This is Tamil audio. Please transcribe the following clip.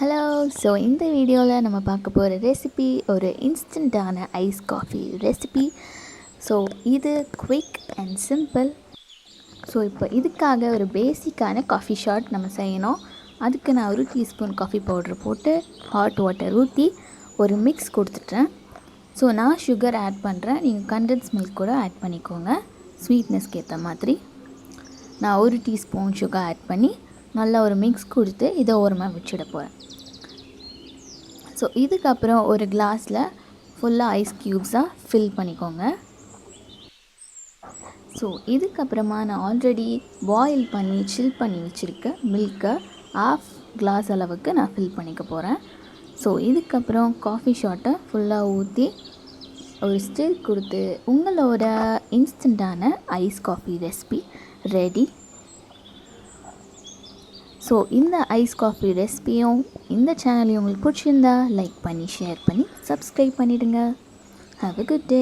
ஹலோ. ஸோ இந்த வீடியோவில் நம்ம பார்க்க போகிற ரெசிபி ஒரு இன்ஸ்டண்ட்டான ஐஸ் காஃபி ரெசிபி. ஸோ இது குவிக் அண்ட் சிம்பிள். ஸோ இப்போ இதுக்காக ஒரு பேசிக்கான காஃபி ஷாட் நம்ம செய்யணும். அதுக்கு நான் ஒரு டீஸ்பூன் காஃபி பவுட்ரு போட்டு ஹாட் வாட்டர் ஊற்றி ஒரு மிக்ஸ் கொடுத்துட்டேன். ஸோ நான் சுகர் ஆட் பண்ணுறேன், நீங்கள் கண்டென்ஸ் மில்க் கூட ஆட் பண்ணிக்கோங்க ஸ்வீட்னஸ்க்கு ஏற்ற மாதிரி. நான் ஒரு டீஸ்பூன் சுகர் ஆட் பண்ணி நல்லா ஒரு மிக்ஸ் கொடுத்து இதை ஓரமாக வச்சுட போகிறேன். ஸோ இதுக்கப்புறம் ஒரு கிளாஸில் ஃபுல்லாக ஐஸ் க்யூப்ஸாக ஃபில் பண்ணிக்கோங்க. ஸோ இதுக்கப்புறமா நான் ஆல்ரெடி பாயில் பண்ணி சில் பண்ணி வச்சுருக்க மில்கை ஆஃப் கிளாஸ் அளவுக்கு நான் ஃபில் பண்ணிக்க போகிறேன். ஸோ இதுக்கப்புறம் காஃபி ஷாட்டை ஃபுல்லாக ஊற்றி ஒரு ஸ்டிர் கொடுத்து உங்களோட இன்ஸ்டண்ட்டான ice coffee recipe ready. So இந்த ஐஸ் காஃபி ரெசிபியும் இந்த சேனலையும் உங்களுக்கு பிடிச்சிருந்தா லைக் பண்ணி ஷேர் பண்ணி சப்ஸ்கிரைப் பண்ணிவிடுங்க. Have a good day.